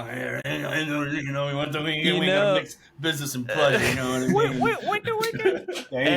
We want to You we know- gotta mix business and pleasure. You know what I mean? There you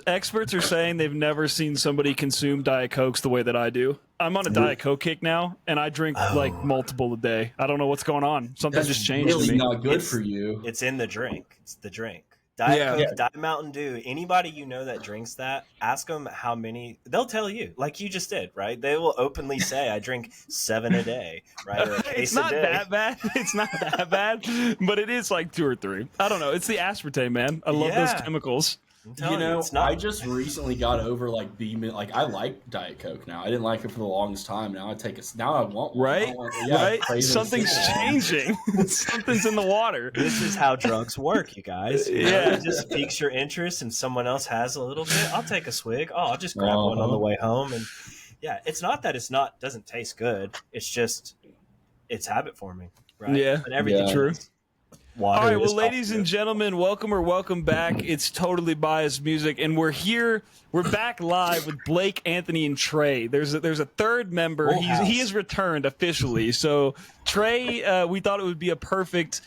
Experts are saying they've never seen somebody consume Diet Cokes the way that I do. I'm on a Diet Coke kick now, and I drink like multiple a day. I don't know what's going on. Something That's just changed really to me. not good for you. It's in the drink. It's the drink. Diet Yeah. Coke, Yeah. Diet Mountain Dew. Anybody you know that drinks that, ask them how many. They'll tell you, like you just did, right? They will openly say, "I drink 7 a day," right? Or a case It's not a day. that bad. It's not that bad, but it is like 2 or 3. I don't know. It's the aspartame, man. I love those Yeah. chemicals. I'm telling You know, it's not. I just recently got over like being like I like Diet Coke now. I didn't like it for the longest time. Now I take a now I want one. Right? I want, I Right? crave it Something's so long. changing. Something's in the water. This is how drugs work, you guys. You know, Yeah. it just piques your interest, and someone else has a little bit. I'll take a swig. Oh, I'll just grab one on the way home, and yeah, it's not that doesn't taste good. It's just it's habit forming, right? Yeah. And everything Yeah. True. is. Water All right, is well, ladies healthy. and gentlemen, welcome back. It's Totally Biased Music, and we're here. We're back live with Blake, Anthony, and Trey. There's a third member. Full house. He has returned officially. So Trey, we thought it would be a perfect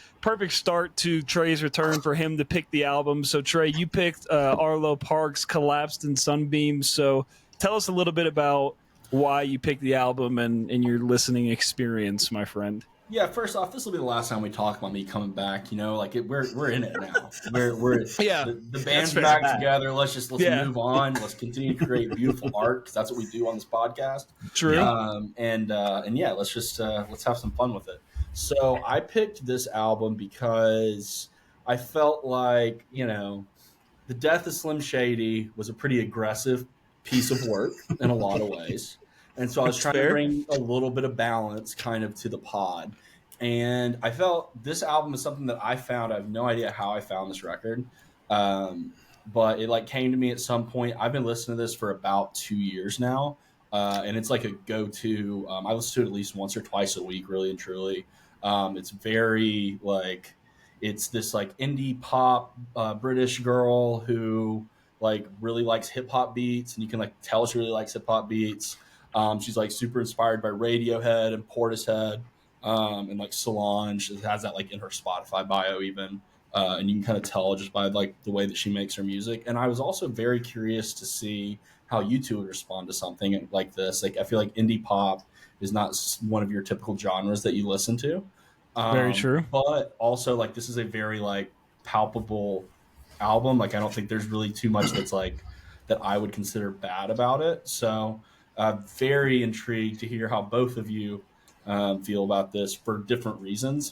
start to Trey's return for him to pick the album. So Trey, you picked Arlo Parks, Collapsed in Sunbeams. So tell us a little bit about why you picked the album and your listening experience, my friend. Yeah, first off, this will be the last time we talk about me coming back. You know, like we're in it now. We're Yeah. the band's fair. back together. Let's Yeah. move on. Let's continue to create beautiful art because that's what we do on this podcast. True. And yeah, let's have some fun with it. So I picked this album because I felt like the death of Slim Shady was a pretty aggressive piece of work in a lot of ways. And so I was That's trying fair. to bring a little bit of balance kind of to the pod. And I felt this album is something that I found. I have no idea how I found this record. But it like came to me at some point. I've been listening to this for about 2 years now. And it's like a go-to. I listen to it at least once or twice a week, really and truly. It's very like, it's this like indie pop British girl who like really likes hip hop beats. And you can like tell she really likes hip hop beats. She's like super inspired by Radiohead and Portishead, and like Solange. She has that like in her Spotify bio even, and you can kind of tell just by like the way that she makes her music. And I was also very curious to see how you two would respond to something like this. Like I feel like indie pop is not one of your typical genres that you listen to. Very true. But also like this is a very like palpable album. Like I don't think there's really too much that's like that I would consider bad about it. So very intrigued to hear how both of you feel about this for different reasons.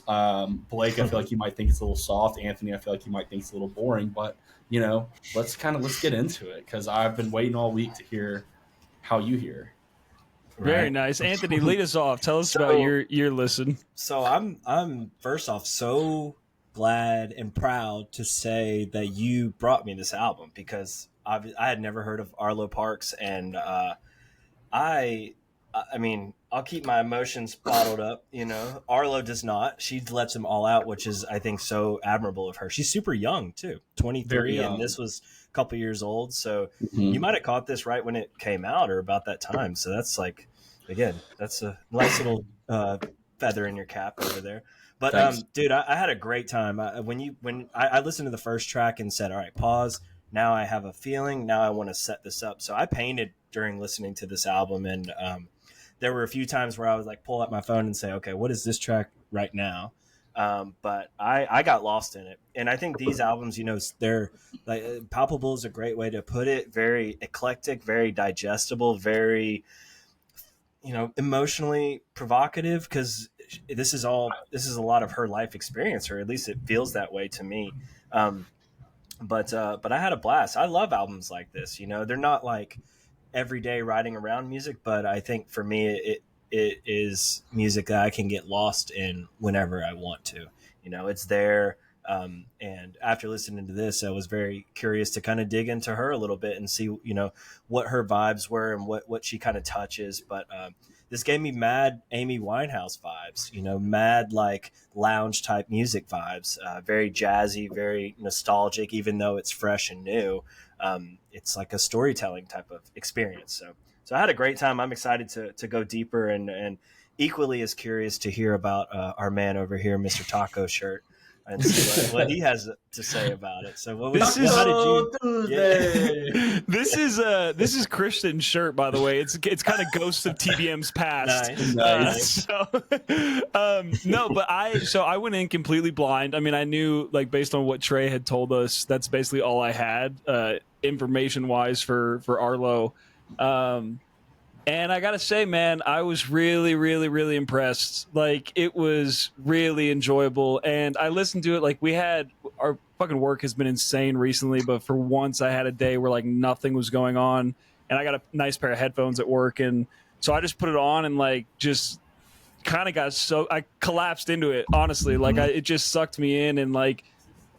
Blake, I feel like you might think it's a little soft. Anthony, I feel like you might think it's a little boring. But let's get into it because I've been waiting all week to hear how you hear. Very Right. nice. Anthony, lead us off. Tell us So- about your listen. So I'm first off so glad and proud to say that you brought me this album because I had never heard of Arlo Parks, and I mean I'll keep my emotions bottled up. Arlo does not. She lets them all out, which is I think so admirable of her. She's super young too, 23, Very young. and this was a couple years old. So you might have caught this right when it came out or about that time. So that's like, again, that's a nice little feather in your cap over there. But Thanks. dude, I had a great time. When I listened to the first track and said, all right, pause. Now I have a feeling. Now I want to set this up. So I painted during listening to this album. And there were a few times where I was like, pull out my phone and say, okay, what is this track right now? But I got lost in it. And I think these albums, they're like palpable is a great way to put it. Very eclectic, very digestible, very, emotionally provocative because this is a lot of her life experience, or at least it feels that way to me. But I had a blast. I love albums like this. They're not like everyday riding around music, but I think for me, it is music that I can get lost in whenever I want to. It's there. And after listening to this, I was very curious to kind of dig into her a little bit and see, what her vibes were and what she kind of touches. But this gave me mad Amy Winehouse vibes, mad like lounge type music vibes, very jazzy, very nostalgic, even though it's fresh and new. It's like a storytelling type of experience. So I had a great time. I'm excited to go deeper and equally as curious to hear about our man over here, Mr. Taco Shirt, and see what he has to say about it. So how did you? Tuesday. This is Christian's shirt, by the way. It's kind of ghosts of TBM's past. Nice. No, but I went in completely blind. I mean, I knew, like, based on what Trey had told us, that's basically all I had information wise for Arlo. And I gotta say, man, I was really, really, really impressed. Like, it was really enjoyable. And I listened to it, like, our fucking work has been insane recently, but for once I had a day where, like, nothing was going on. And I got a nice pair of headphones at work. And so I just put it on and, like, just kind of I collapsed into it, honestly. Like, it just sucked me in. And, like,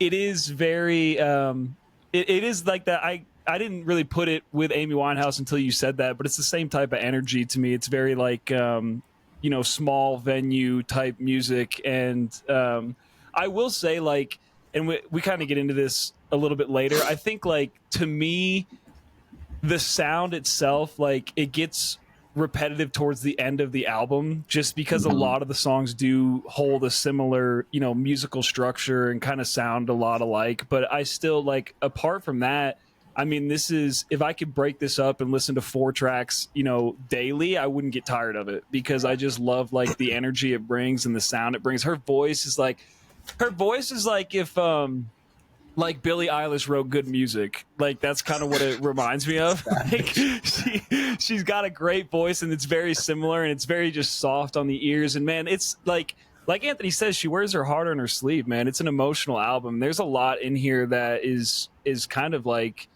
it is very, it is like that. I didn't really put it with Amy Winehouse until you said that, but it's the same type of energy to me. It's very like, small venue type music. And I will say, like, and we kind of get into this a little bit later. I think, like, to me, the sound itself, like, it gets repetitive towards the end of the album, just because a lot of the songs do hold a similar, musical structure and kind of sound a lot alike. But I still, like, apart from that, I mean, this is, if I could break this up and listen to 4 tracks, daily, I wouldn't get tired of it, because I just love, like, the energy it brings and the sound it brings. Her voice is like if, like, Billie Eilish wrote good music. Like, that's kind of what it reminds me of. Like, she's got a great voice, and it's very similar, and it's very just soft on the ears. And man, it's like Anthony says, she wears her heart on her sleeve, man. It's an emotional album. There's a lot in here that is kind of like,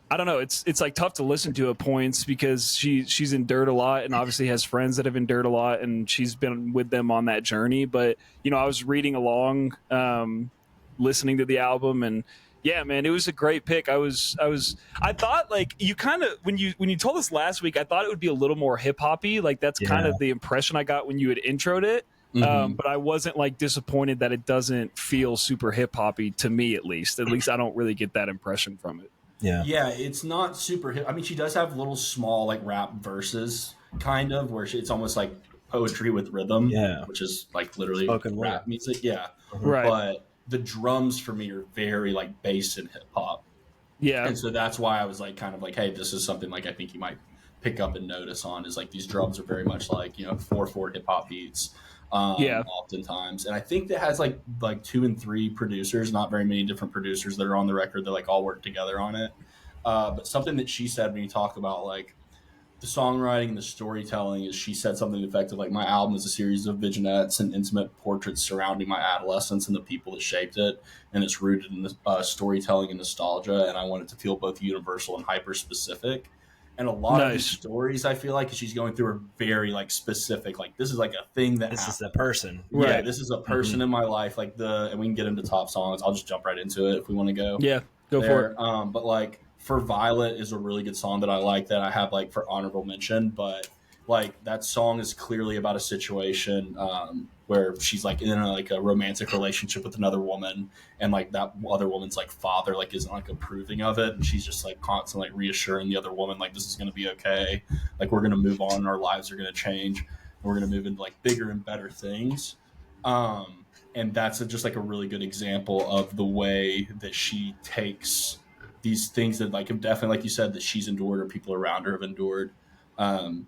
I don't know. It's like tough to listen to at points, because she's endured a lot, and obviously has friends that have endured a lot, and she's been with them on that journey. But I was reading along, listening to the album, and yeah, man, it was a great pick. I thought, like, you kind of, when you told us last week, I thought it would be a little more hip hoppy. Like, that's kind of the impression I got when you had introed it. But I wasn't, like, disappointed that it doesn't feel super hip hoppy, to me at least. At least I don't really get that impression from it. Yeah, it's not super hip. I mean, she does have little small, like, rap verses, kind of, where it's almost like poetry with rhythm, which is, like, literally spoken rap music. Yeah, right. But the drums for me are very, like, bass and hip hop. Yeah, and so that's why I was, like, kind of like, hey, this is something, like, I think you might pick up and notice on, is, like, these drums are very much like 4/4 hip hop beats. Oftentimes, and I think that has like 2 and 3 producers, not very many different producers that are on the record that, like, all work together on it. But something that she said when you talk about, like, the songwriting and the storytelling, is she said something effective like, my album is a series of vignettes and intimate portraits surrounding my adolescence and the people that shaped it, and it's rooted in storytelling and nostalgia, and I want it to feel both universal and hyper specific. And a lot of these stories, I feel like, she's going through, are very, like, specific. Like, this is, like, a thing that this happened. is the person. Yeah, right. This is a person in my life. Like, and we can get into top songs. I'll just jump right into it if we want to go. Yeah, go for it. But, like, For Violet is a really good song that I like, that I have, like, for honorable mention. But, like, that song is clearly about a situation where she's, like, in a romantic relationship with another woman, and, like, that other woman's, like, father, like, isn't, like, approving of it, and she's just, like, constantly, like, reassuring the other woman, like, this is going to be okay, like, we're going to move on, and our lives are going to change, and we're going to move into, like, bigger and better things. And that's just, like, a really good example of the way that she takes these things that, like, have definitely, like you said, that she's endured, or people around her have endured, and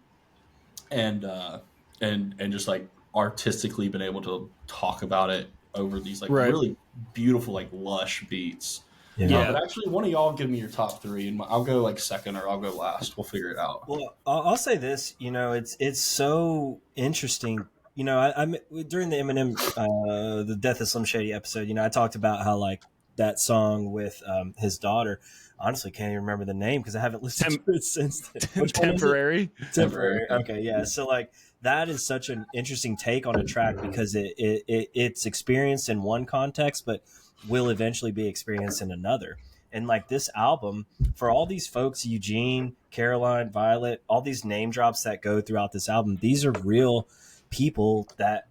just, like, artistically been able to talk about it over these, like, really beautiful, like, lush beats. But actually, one of y'all give me your top 3, and I'll go, like, second, or I'll go last. We'll figure it out. Well, I'll say this. It's so interesting. I during the Eminem, the Death of Slim Shady episode, I talked about how, like, that song with his daughter. Honestly, can't even remember the name because I haven't listened to it since then. Temporary. Okay, yeah. So, like, that is such an interesting take on a track, because it's experienced in one context, but will eventually be experienced in another. And, like, this album, for all these folks, Eugene, Caroline, Violet, all these name drops that go throughout this album, these are real people that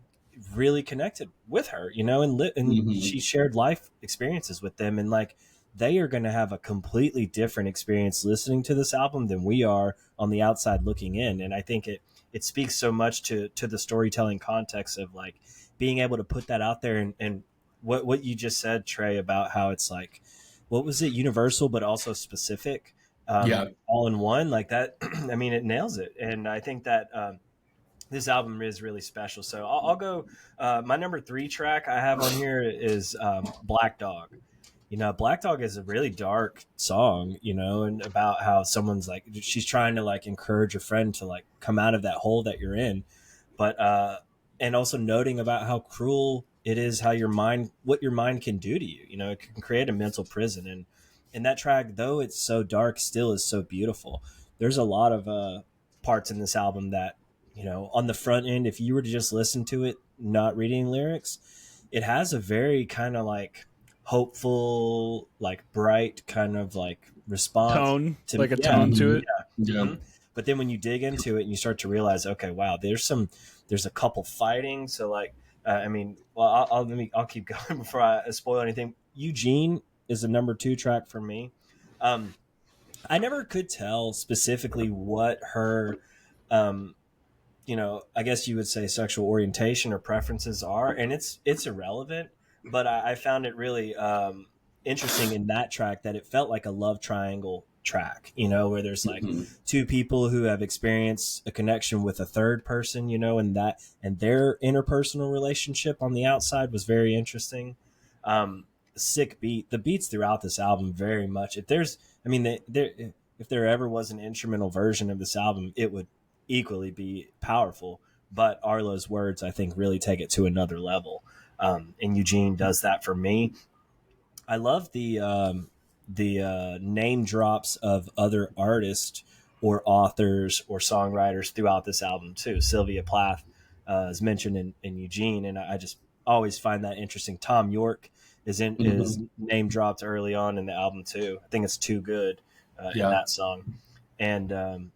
really connected with her, and she shared life experiences with them, and, like, they are going to have a completely different experience listening to this album than we are on the outside looking in. And I think it speaks so much to the storytelling context of like being able to put that out there, and what you just said, Trey, about how it's like, what was it, universal but also specific, all in one, like that. I mean, it nails it, and I think that this album is really special. So I'll go. My number 3 track I have on here is Black Dog. Black Dog is a really dark song, and about how someone's like, she's trying to like encourage a friend to like come out of that hole that you're in, but and also noting about how cruel it is, what your mind can do to you. It can create a mental prison, and that track, though it's so dark, still is so beautiful. There's a lot of parts in this album that, on the front end, if you were to just listen to it, not reading lyrics, it has a very kind of like hopeful, like bright kind of like response tone, to like a tone to it. Yeah. Mm-hmm. But then when you dig into it and you start to realize, okay, wow, there's a couple fighting. So like, I'll keep going before I spoil anything. Eugene is the number 2 track for me. I never could tell specifically what her, I guess you would say sexual orientation or preferences are, and it's irrelevant. But I found it really interesting in that track that it felt like a love triangle track, where there's like two people who have experienced a connection with a third person, and their interpersonal relationship on the outside was very interesting. Sick beat. The beats throughout this album very much. If there ever was an instrumental version of this album, it would equally be powerful. But Arlo's words, I think, really take it to another level. And Eugene does that for me. I love the name drops of other artists or authors or songwriters throughout this album too. Sylvia Plath is mentioned in Eugene, and I just always find that interesting. Tom York is name dropped early on in the album too. I think it's Too Good in that song, and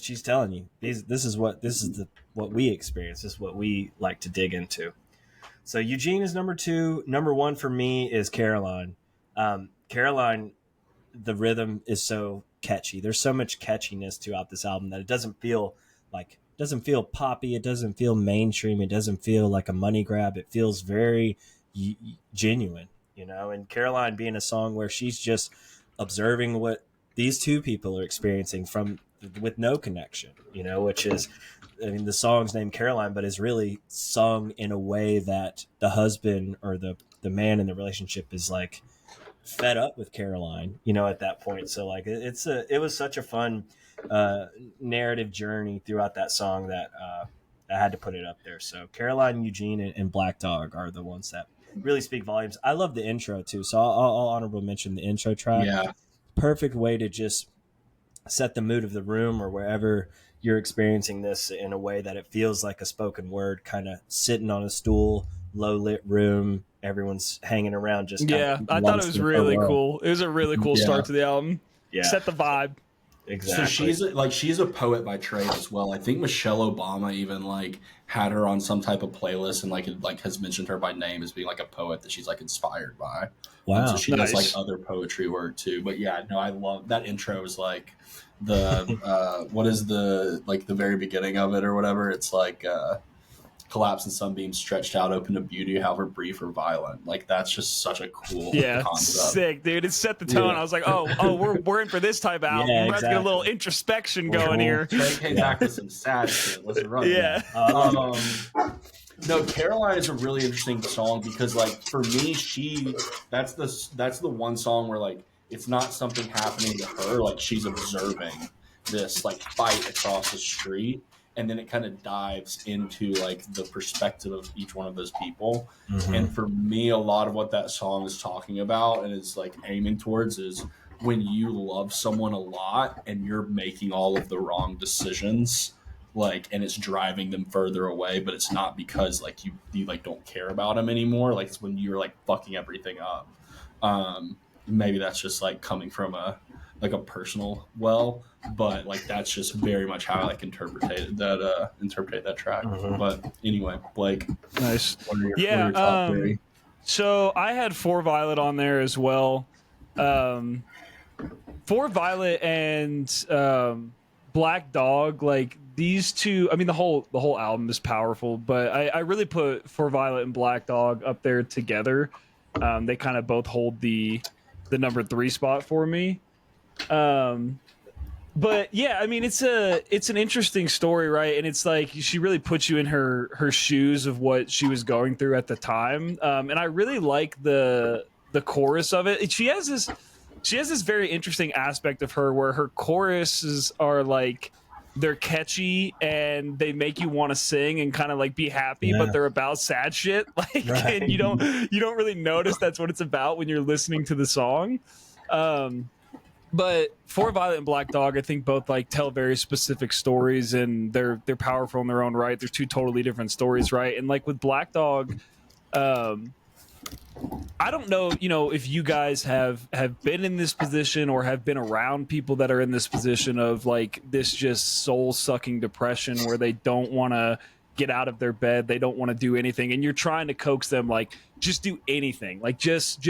she's telling you this is what we experience. This is what we like to dig into. So Eugene is number 2. Number 1 for me is Caroline. Caroline, the rhythm is so catchy. There's so much catchiness throughout this album that it doesn't feel poppy. It doesn't feel mainstream. It doesn't feel like a money grab. It feels very genuine, and Caroline being a song where she's just observing what these two people are experiencing with no connection, which is, the song's named Caroline, but is really sung in a way that the husband or the man in the relationship is like fed up with Caroline, at that point. So like it was such a fun narrative journey throughout that song that I had to put it up there. So Caroline, Eugene, and Black Dog are the ones that really speak volumes. I love the intro too, so I'll honorable mention the intro track. Yeah, perfect way to just set the mood of the room or wherever you're experiencing this in a way that it feels like a spoken word, kind of sitting on a stool, low lit room, everyone's hanging around. Just I thought it was really cool. It was a really cool start to the album. Yeah, set the vibe. Exactly. So she's a poet by trade as well. I think Michelle Obama even like had her on some type of playlist and has mentioned her by name as being like a poet that she's like inspired by. Wow. So she does like other poetry work too. But yeah, no, I love that intro. Is like the what is the very beginning of it or whatever. It's like collapse and sunbeams stretched out, open to beauty, however brief or violent. Like that's just such a cool concept. Sick, dude. It set the tone. Yeah. I was like, we're in for this type of album. We're about to get a little introspection going here. Trey came back with some sad shit. Let's run. Yeah. No, Caroline is a really interesting song because like for me, that's the one song where like it's not something happening to her, like she's observing this like fight across the street. And then it kind of dives into like the perspective of each one of those people. Mm-hmm. And for me, a lot of what that song is talking about and is like aiming towards is when you love someone a lot and you're making all of the wrong decisions, like, and it's driving them further away, but it's not because like you like don't care about them anymore. Like it's when you're like fucking everything up. Maybe that's just like coming from a personal but like that's just very much how I like interpret that track. Mm-hmm. But anyway, Blake, nice. What are your top 3? So I had 4 Violet on there as well. 4 Violet and Black Dog, like these two, I mean the whole album is powerful, but I really put For Violet and Black Dog up there together. They kind of both hold the number 3 spot for me. But yeah, I mean it's an interesting story, right? And it's like she really puts you in her shoes of what she was going through at the time. And I really like the chorus of it. She has this very interesting aspect of her where her choruses are like they're catchy and they make you want to sing and kind of like be happy, but they're about sad shit. Like, and you don't really notice that's what it's about when you're listening to the song. But For Violet and Black Dog, I think both like tell very specific stories, and they're powerful in their own right. They're two totally different stories, right? And like with Black Dog, I don't know, if you guys have been in this position or have been around people that are in this position of like this just soul-sucking depression where they don't want to get out of their bed, they don't want to do anything, and you're trying to coax them like just do anything, like just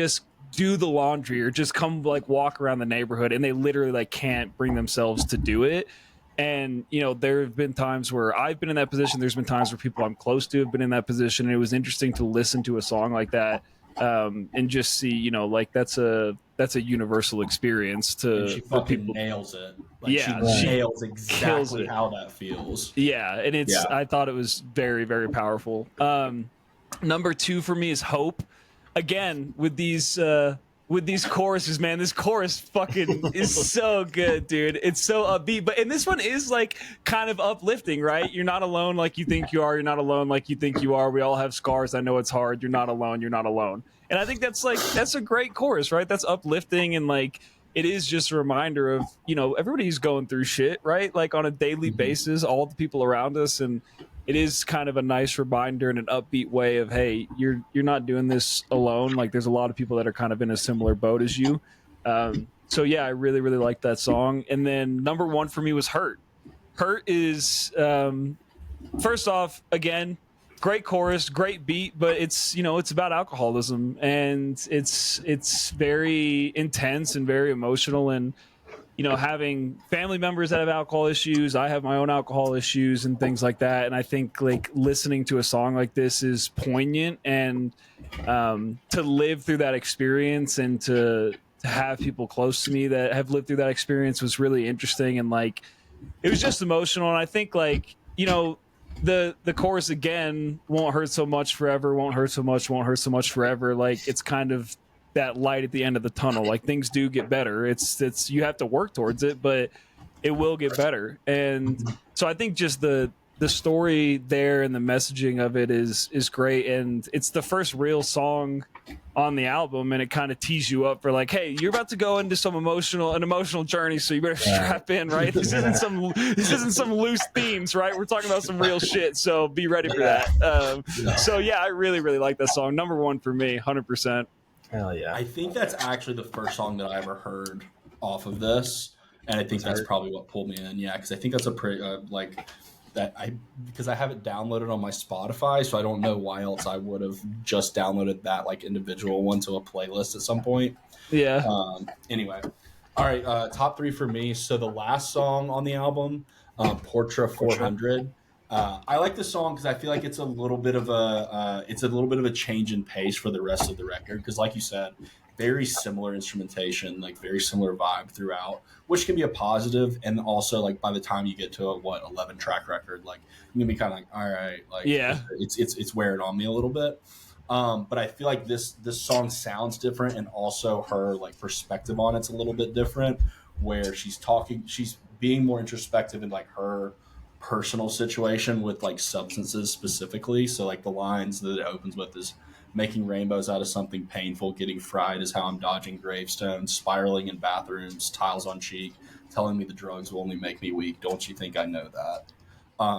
do the laundry or just come like walk around the neighborhood, and they literally like can't bring themselves to do it. And there have been times where I've been in that position, there's been times where people I'm close to have been in that position, and it was interesting to listen to a song like that and just see like that's a universal experience to she fucking people. Nails it. She nails exactly how that feels. And I thought it was very, very powerful. Number 2 for me is Hope. Again, with these choruses, man, this chorus fucking is so good, dude. It's so upbeat, and this one is like kind of uplifting, right? You're not alone like you think you are. You're not alone like you think you are. We all have scars. I know it's hard. You're not alone. You're not alone. And I think that's a great chorus, right? That's uplifting, and like it is just a reminder of everybody's going through shit, right? Like on a daily basis, all the people around us, and it is kind of a nice reminder in an upbeat way of, hey, you're not doing this alone. Like there's a lot of people that are kind of in a similar boat as you. So yeah, I really, really like that song. And then number 1 for me was Hurt. Hurt is, first off, again, great chorus, great beat, but it's about alcoholism, and it's very intense and very emotional, and having family members that have alcohol issues, I have my own alcohol issues and things like that. And I think like listening to a song like this is poignant, and to live through that experience and to have people close to me that have lived through that experience was really interesting. And like, it was just emotional. And I think like, the chorus again, won't hurt so much forever, won't hurt so much, won't hurt so much forever. Like it's kind of that light at the end of the tunnel. Like things do get better. It's you have to work towards it, but it will get better. And so I think just the story there and the messaging of it is great. And it's the first real song on the album, and it kind of tees you up for like, hey, you're about to go into an emotional journey, so you better strap in, right? This isn't some loose themes, right? We're talking about some real shit, so be ready for that. So yeah, I really, really like that song. Number 1 for me, 100%. Hell yeah. I think that's actually the first song that I ever heard off of this, and I think that's probably what pulled me in. Yeah, because I think that's a pretty because I have it downloaded on my Spotify, so I don't know why else I would have just downloaded that like individual one to a playlist at some point. Yeah. Anyway, all right. Top 3 for me. So the last song on the album, Portra 400. I like the song because I feel like it's a little bit of a change in pace for the rest of the record. Because, like you said, very similar instrumentation, like very similar vibe throughout, which can be a positive. And also, like by the time you get to a 11-track record, like you can be kind of like, all right, like it's wearing on me a little bit. But I feel like this song sounds different, and also her like perspective on it's a little bit different, where she's being more introspective in like her personal situation with like substances specifically. So like the lines that it opens with is making rainbows out of something painful, getting fried is how I'm dodging gravestones, spiraling in bathrooms, tiles on cheek, telling me the drugs will only make me weak. Don't you think I know that?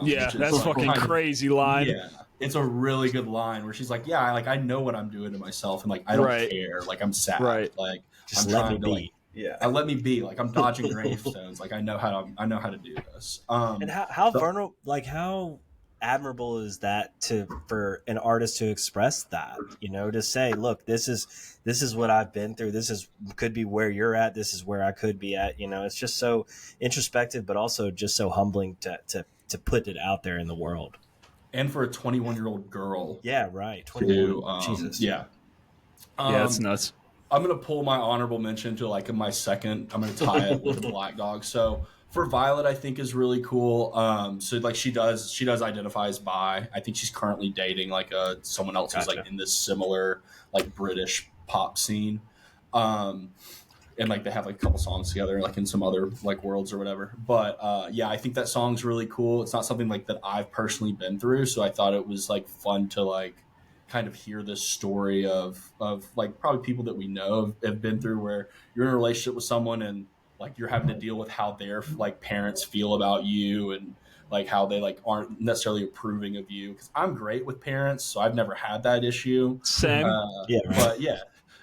That's like, fucking crazy line. Yeah, it's a really good line where she's like, yeah, I know what I'm doing to myself, and like I don't care, like I'm sad, like just I'm trying to be. like let me be, like I'm dodging gravestones, like I know how to do this. And how vulnerable, like how admirable is that for an artist to express that, you know, to say, look, this is what I've been through. Could be where you're at. This is where I could be at. You know, it's just so introspective, but also just so humbling to put it out there in the world. And for a 21-year-old girl. Yeah, right. 21. Jesus. Yeah. Yeah, it's nuts. I'm going to pull my honorable mention to like my second. I'm going to tie it with the Black Dog. So for Violet, I think is really cool. So like she does identify as bi. I think she's currently dating like someone else who's like in this similar like British pop scene. And like they have like a couple songs together like in some other like worlds or whatever. But yeah, I think that song's really cool. It's not something like that I've personally been through, so I thought it was like fun to like kind of hear this story of like probably people that we know have been through, where you're in a relationship with someone and like you're having to deal with how their like parents feel about you and like how they like aren't necessarily approving of you. Because I'm great with parents, so I've never had that issue. Same. Yeah, right. But yeah,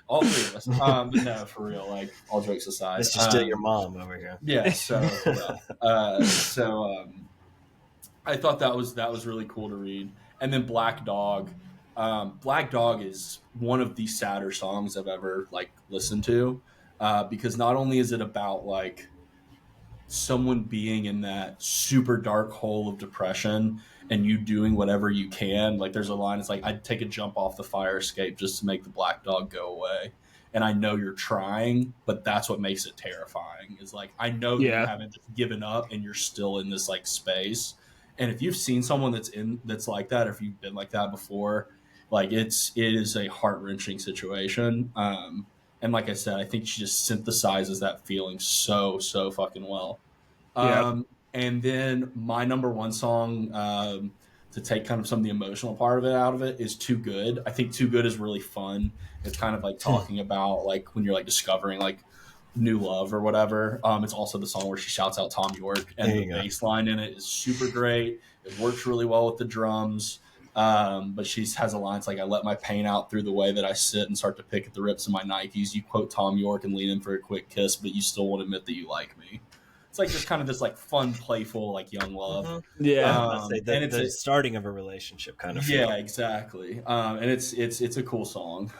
all three of us. But no, for real, like all jokes aside. It's just still your mom over here. Yeah. So I thought that was really cool to read. And then Black Dog. Black Dog is one of the sadder songs I've ever like listened to, because not only is it about like someone being in that super dark hole of depression and you doing whatever you can. Like there's a line, it's like, I'd take a jump off the fire escape just to make the black dog go away. And I know you're trying, but that's what makes it terrifying, is like, I know that you haven't just given up and you're still in this like space. And if you've seen someone that's like that, or if you've been like that before, like it is a heart-wrenching situation. And like I said, I think she just synthesizes that feeling so fucking well. And then my number one song, to take kind of some of the emotional part of it out of it, is Too Good. I think Too Good is really fun. It's kind of like talking about like when you're like discovering like new love or whatever. It's also the song where she shouts out Tom York, and the bass line in it is super great. It works really well with the drums. But she has a line, it's like, I let my pain out through the way that I sit and start to pick at the rips of my Nikes. You quote Tom York and lean in for a quick kiss, but you still won't admit that you like me. It's like just kind of this like fun, playful, like young love. Mm-hmm. Yeah, and it's the starting of a relationship kind of feel. Yeah, exactly. And it's a cool song.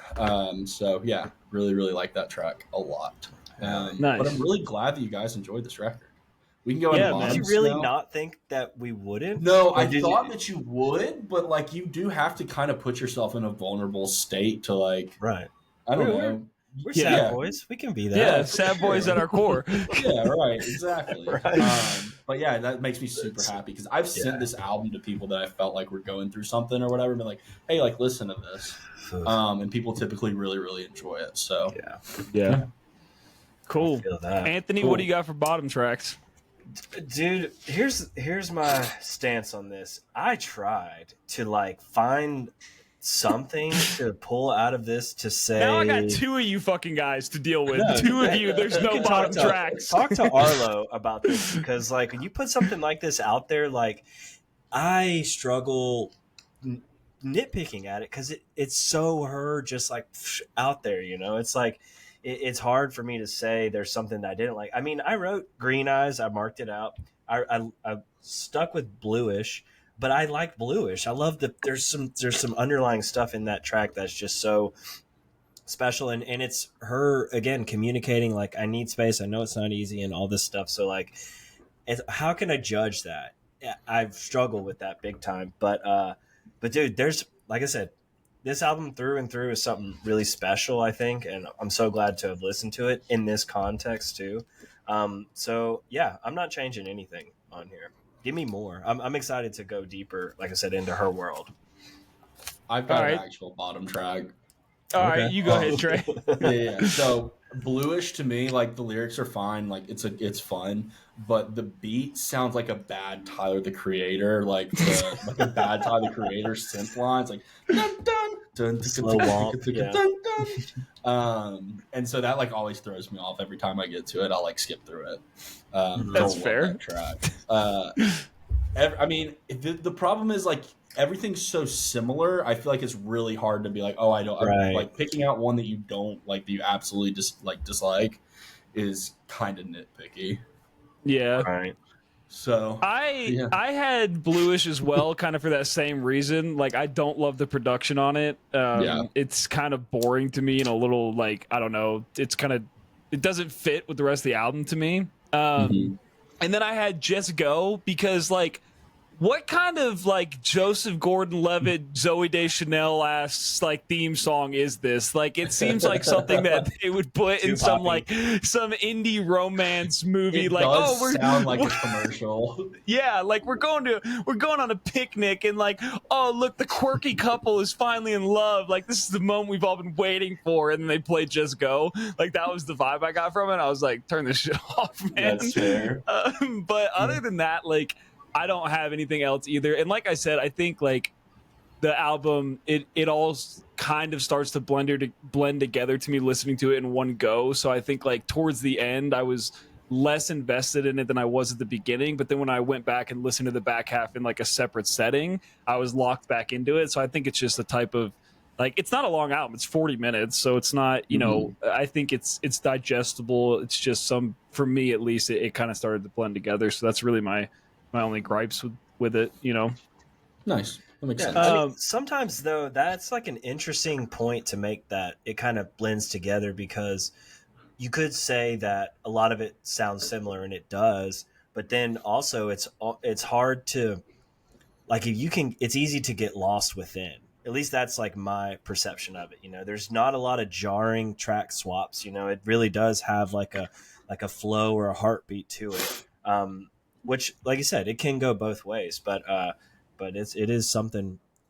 So yeah, really like that track a lot. Nice. But I'm really glad that you guys enjoyed this record. We can go into bottoms. Did you really not think that we wouldn't? No, I thought that you would, but like you do have to kind of put yourself in a vulnerable state to like. Right. I don't know. We're sad boys. We can be that. Yeah, sad boys at our core. Yeah, right. Exactly. Right. But yeah, that makes me super happy, because I've sent this album to people that I felt like were going through something or whatever, and been like, hey, like listen to this. And people typically really enjoy it. So yeah. Cool. Anthony, what do you got for bottom tracks? Dude, here's my stance on this. I tried to like find something to pull out of this to say. Now I got two of you fucking guys to deal with. Two of you. There's no bottom tracks. Talk to Arlo about this, because like when you put something like this out there, like I struggle nitpicking at it, because it's so her just like out there, you know. It's like it's hard for me to say there's something that I didn't like. I mean, I wrote Green Eyes. I marked it out. I stuck with Bluish, but I like Bluish. I love that there's some underlying stuff in that track that's just so special. And it's her, again, communicating like, I need space. I know it's not easy and all this stuff. So like, how can I judge that? I've struggled with that big time. But dude, there's, like I said, this album through and through is something really special, I think, and I'm so glad to have listened to it in this context too. So yeah, I'm not changing anything on here. Give me more. I'm excited to go deeper, like I said, into her world. I've got an actual bottom track. All right, you go ahead, Trey. Yeah. So Bluish, to me, like the lyrics are fine, like it's fun, but the beat sounds like a bad Tyler the Creator, like a bad Tyler the Creator synth line. It's like dun dun dun slow walk, dun dun. And so that like always throws me off every time I get to it. I'll like skip through it. That's fair. That track. I mean, the problem is like everything's so similar. I feel like it's really hard to be like, oh, I don't like picking out one that you don't like, that you absolutely dislike is kind of nitpicky. Yeah. Right. So yeah. I had Bluish as well, kind of for that same reason. Like, I don't love the production on it. It's kind of boring to me and a little, like, I don't know. It doesn't fit with the rest of the album to me. And then I had Just Go because, like, what kind of, like, Joseph Gordon-Levitt, Zooey Deschanel ass, like, theme song is this? Like, it seems like something that they would put in some indie romance movie. It like, does sound like a commercial. Yeah, like we're going on a picnic and, like, oh, look, the quirky couple is finally in love. Like, this is the moment we've all been waiting for. And then they play Just Go. Like, that was the vibe I got from it. I was like, turn this shit off, man. That's fair. But other than that, like, I don't have anything else either. And like I said, I think, like, the album, it all kind of starts to blend together to me listening to it in one go. So I think, like, towards the end, I was less invested in it than I was at the beginning. But then when I went back and listened to the back half in, like, a separate setting, I was locked back into it. So I think it's just a type of, like, it's not a long album. It's 40 minutes. So it's not, you know, I think it's digestible. It's just for me at least, it kind of started to blend together. So that's really my only gripes with it, you know. Nice. That makes sense. I mean, sometimes, though, that's like an interesting point to make, that it kind of blends together, because you could say that a lot of it sounds similar, and it does, but then also it's hard to, like, it's easy to get lost within. At least that's, like, my perception of it. You know, there's not a lot of jarring track swaps. You know, it really does have like a flow or a heartbeat to it. Which, like you said, it can go both ways, but it is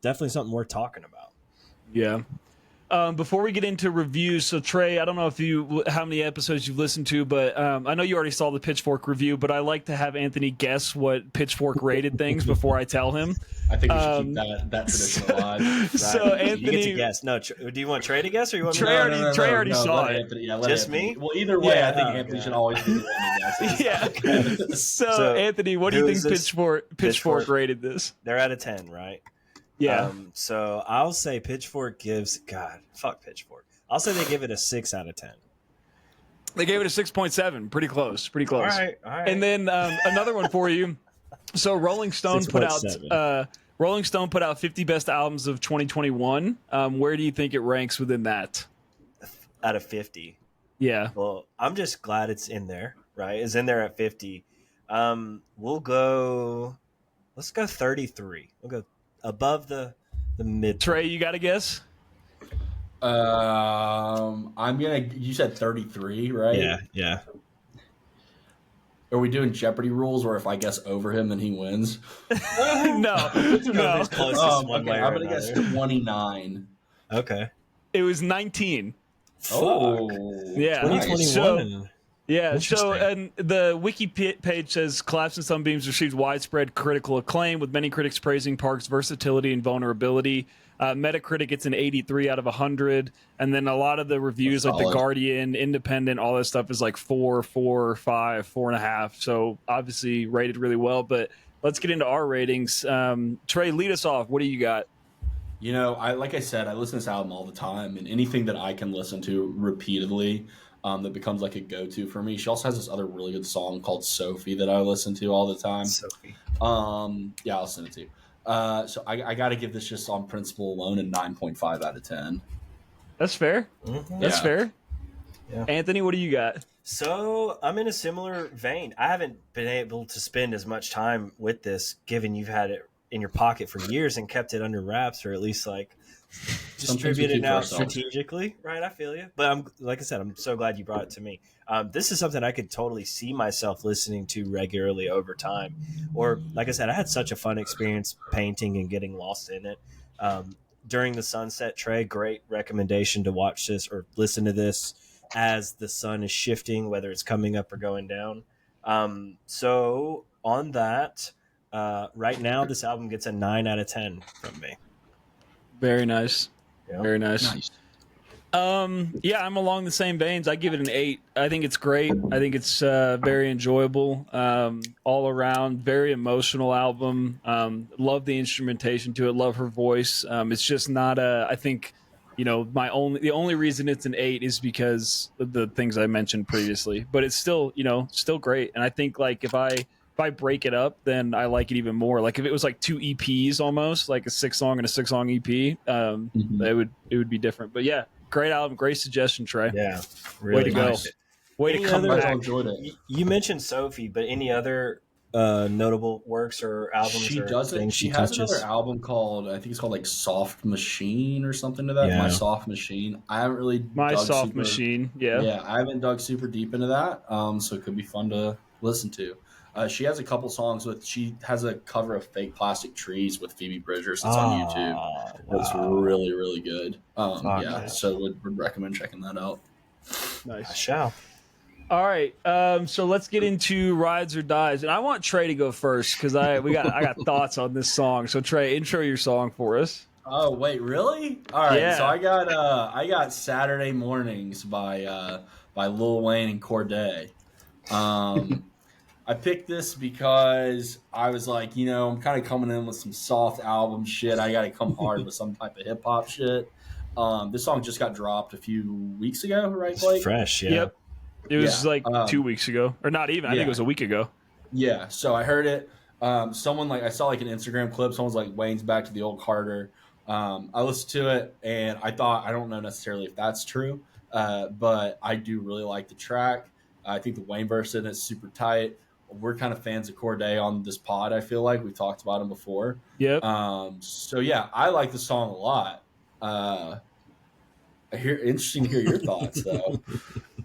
definitely something worth talking about. Yeah. Before we get into reviews, so Trey, I don't know how many episodes you've listened to, but I know you already saw the Pitchfork review, but I like to have Anthony guess what Pitchfork rated things before I tell him. I think we should keep that tradition alive. Right? So Anthony, you get to guess. No, do you want Trey to guess, or you want Trey already saw it? Anthony, Just Anthony. me? Well, either way, I think Anthony should always be the one to guess. Yeah. So Anthony, what do you think Pitchfork rated this? They're out of 10, right? Yeah. So I'll say Pitchfork gives, fuck Pitchfork. I'll say they give it a 6 out of 10. They gave it a 6.7. Pretty close. All right. And then another one for you. So Rolling Stone put out 50 best albums of 2021. Where do you think it ranks within that? Out of 50. Yeah. Well, I'm just glad it's in there, right? It's in there at 50. Let's go 33. We'll go above the mid. Trey, you got to guess? You said 33, right? Yeah. Are we doing Jeopardy rules, or if I guess over him, then he wins? No. Okay, I'm going to guess 29. Okay. It was 19. Oh. Yeah. 2021. So and the wiki page says Collapse and Sunbeams received widespread critical acclaim, with many critics praising Parks' versatility and vulnerability. Metacritic gets an 83 out of 100, and then a lot of the reviews, like The Guardian, Independent, all that stuff is like 4, 4, 5, 4.5. So obviously rated really well. But let's get into our ratings. Trey, lead us off. What do you got? You know, like I said, I listen to this album all the time, and anything that I can listen to repeatedly that becomes like a go-to for me. She also has this other really good song called Sophie that I listen to all the time. Sophie. Yeah, I'll send it to you. So I got to give this, just on principle alone, a 9.5 out of 10. That's fair. Mm-hmm. That's fair. Yeah. Anthony, what do you got? So I'm in a similar vein. I haven't been able to spend as much time with this, given you've had it in your pocket for years and kept it under wraps, or at least like distribute it out strategically. Right, I feel you. But like I said, I'm so glad you brought it to me. This is something I could totally see myself listening to regularly over time. Or, like I said, I had such a fun experience painting and getting lost in it. During the sunset, Trey, great recommendation to watch this or listen to this as the sun is shifting, whether it's coming up or going down. So on that, right now, this album gets a 9 out of 10 from me. Very nice. Yeah. Very nice. Yeah, I'm along the same veins. I give it an 8. I think it's great. I think it's very enjoyable. All around, very emotional album. Love the instrumentation to it. Love her voice. It's just not I think, you know, the only reason it's an 8 is because of the things I mentioned previously. But it's still, you know, still great. And I think, like, if I if I break it up, then I like it even more. Like if it was like 2 EPs almost, like a 6-song and a 6-song EP, it would be different. But yeah, great album, great suggestion, Trey. Yeah, really way to go. nice. Way Any to come other- back. enjoyed it. You mentioned Sophie, but any other notable works or albums She or doesn't. things She she has touches? another album called, I think it's called like Soft Machine or something to that. Yeah. My Soft Machine. I haven't really My dug Soft super, Machine, yeah. I haven't dug super deep into that. So it could be fun to listen to. She has a couple songs with. She has a cover of Fake Plastic Trees with Phoebe Bridgers. It's on YouTube. It's really, really good. So would recommend checking that out. Nice. I shall. All right, so let's get into Rides or Dies, and I want Trey to go first because I got thoughts on this song. So Trey, intro your song for us. Oh wait, really? All right. Yeah. So I got Saturday Mornings by Lil Wayne and Cordae. I picked this because I was like, I'm kind of coming in with some soft album shit. I got to come hard with some type of hip hop shit. This song just got dropped a few weeks ago, right, Blake? It's fresh, yeah. Yep. It was Yeah, like 2 weeks ago, or not even. I think it was a week ago. Yeah, so I heard it. Someone I saw like an Instagram clip. Someone's like, Wayne's back to the old Carter. I listened to it and I thought, I don't know necessarily if that's true, but I do really like the track. I think the Wayne verse in it's super tight. We're kind of fans of Cordae on this pod. I feel like we've talked about him before. Yep. So yeah, I like the song a lot. Interesting to hear your thoughts though.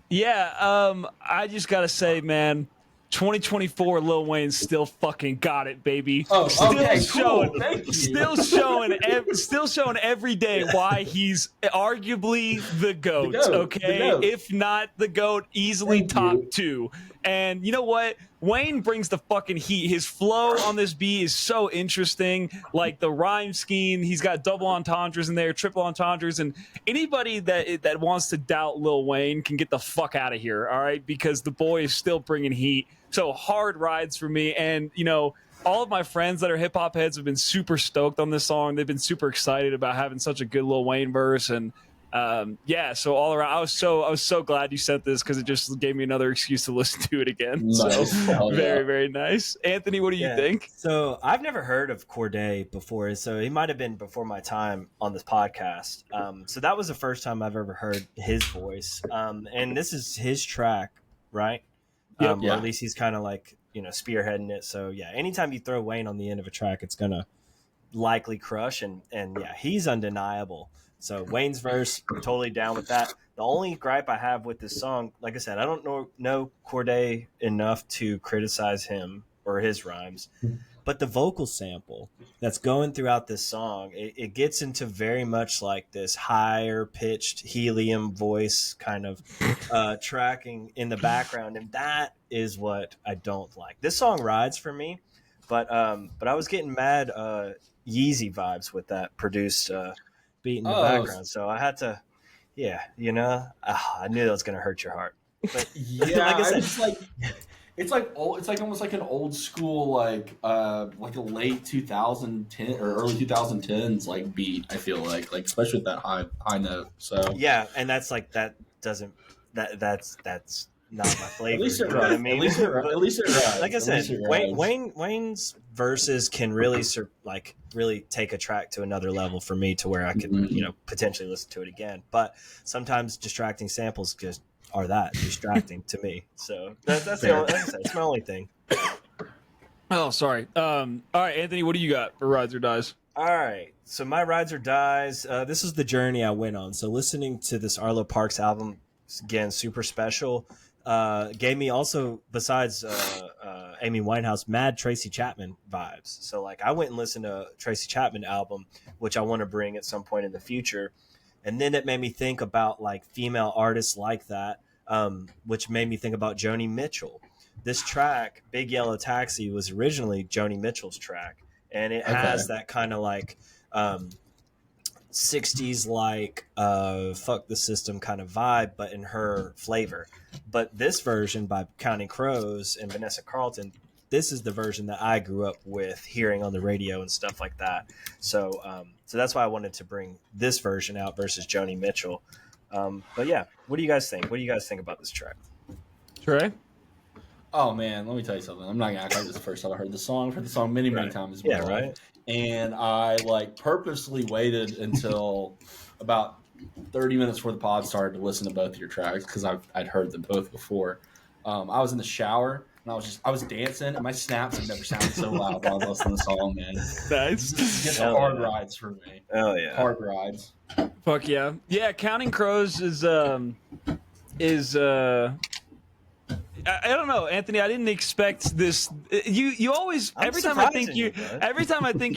Yeah, I just gotta say, man, 2024 Lil Wayne still fucking got it, baby. Oh, still okay, showing, cool. Thank you. still showing every day why he's arguably the GOAT. The GOAT, Okay, the GOAT. if not the GOAT, easily Thank top you. 2. And you know what? Wayne brings the fucking heat. His flow on this beat is so interesting. Like the rhyme scheme, he's got double entendres in there, triple entendres, and anybody that wants to doubt Lil Wayne can get the fuck out of here, all right? Because the boy is still bringing heat. So hard rides for me. And, all of my friends that are hip hop heads have been super stoked on this song. They've been super excited about having such a good Lil Wayne verse. And so all around, I was so glad you sent this because it just gave me another excuse to listen to it again. Nice. So very, very nice. Anthony, what do you think? So I've never heard of Cordae before, so he might have been before my time on this podcast. So that was the first time I've ever heard his voice. And this is his track, right? Yep. Or at least he's kind of like, spearheading it. So yeah, anytime you throw Wayne on the end of a track, it's gonna likely crush. And yeah, he's undeniable. So Wayne's verse, totally down with that. The only gripe I have with this song, like I said, I don't know Cordae enough to criticize him or his rhymes, but the vocal sample that's going throughout this song, it gets into very much like this higher pitched helium voice kind of tracking in the background, and that is what I don't like. This song rides for me, but I was getting mad Yeezy vibes with that produced beat in the background, so I had to, I knew that was going to hurt your heart. But Yeah, like I said, it's like almost like an old school like a late 2010 or early 2010s like beat. I feel like especially with that high note. So yeah, and that's not my flavor. at least it you know what I rides. mean? At least it rides. Like I At said, least it rides. Wayne's verses can really really take a track to another level for me to where I could potentially listen to it again. But sometimes distracting samples just are that distracting to me. So that's my only thing. Oh, sorry. All right, Anthony, what do you got for Rides or Dies? All right, so my rides or dies. This is the journey I went on. So listening to this Arlo Parks album again, super special. Gave me also, besides Amy Winehouse, mad Tracy Chapman vibes. So I went and listened to Tracy Chapman album, which I want to bring at some point in the future. And then it made me think about female artists like that, which made me think about Joni Mitchell. This track, Big Yellow Taxi, was originally Joni Mitchell's track. And it has that kind of 60s fuck the system kind of vibe, but in her flavor. But this version by Counting Crows and Vanessa Carlton, this is the version that I grew up with hearing on the radio and stuff like that. So that's why I wanted to bring this version out versus Joni Mitchell. But yeah, what do you guys think? What do you guys think about this track? Trey? Oh man, let me tell you something. I'm not gonna act like this is the first time I heard the song. I've heard the song many times in my life. Right. And I like purposely waited until about 30 minutes before the pod started to listen to both of your tracks because I'd heard them both before. I was in the shower and I was dancing, and my snaps have never sounded so loud while I was listening to the song, man. Nice. Get the hard rides for me. Oh yeah, hard rides. Fuck yeah, yeah. Counting Crows is I don't know, Anthony. I didn't expect this. You always every time I think you're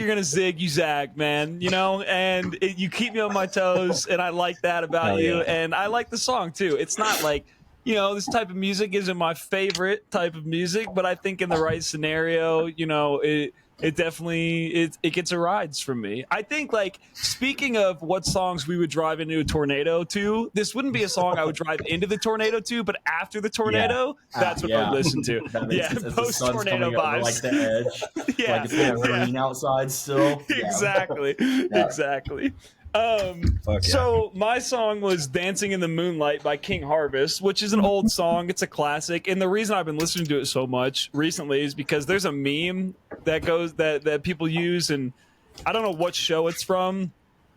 gonna zig, you zag, man. You know, and you keep me on my toes, and I like that about you. And I like the song too. It's not like, you know, this type of music isn't my favorite type of music, but I think in the right scenario, you know, it definitely it gets a rides from me. I think, like, speaking of what songs we would drive into a tornado to, this wouldn't be a song I would drive into the tornado to, but after the tornado, that's what I would listen to. Post tornado vibes, like the edge, like it's a little green outside still. Exactly, exactly. So my song was "Dancing in the Moonlight" by King Harvest, which is an old song. It's a classic, and the reason I've been listening to it so much recently is because there's a meme that people use, and I don't know what show it's from,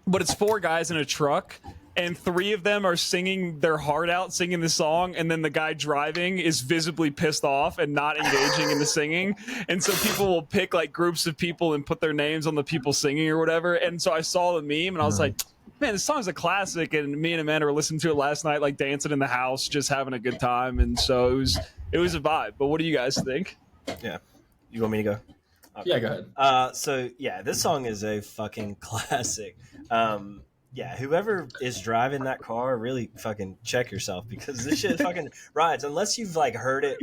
but it's 4 guys in a truck, and 3 of them are singing their heart out, singing the song, and then the guy driving is visibly pissed off and not engaging in the singing. And so people will pick like groups of people and put their names on the people singing or whatever. And so I saw the meme and I was like, man, this song's a classic. And me and Amanda were listening to it last night, like dancing in the house, just having a good time. And so it was a vibe. But what do you guys think? Yeah. You want me to go? Okay. Yeah, go ahead. So yeah, this song is a fucking classic. Yeah, whoever is driving that car, really fucking check yourself, because this shit fucking rides. Unless you've like heard it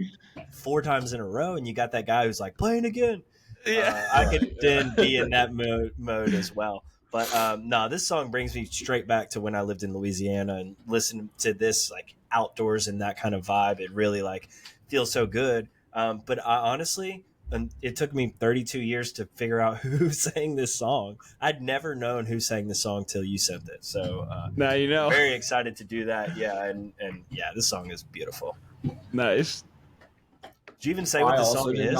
4 times in a row and you got that guy who's like playing again. Yeah, I could then be in that mode as well. But no, this song brings me straight back to when I lived in Louisiana and listened to this like outdoors and that kind of vibe. It really like feels so good. But I honestly, and it took me 32 years to figure out who sang this song. I'd never known who sang the song till you sent it. So now you know. Very excited to do that. Yeah, and yeah, this song is beautiful. Nice. Did you even say what the song is?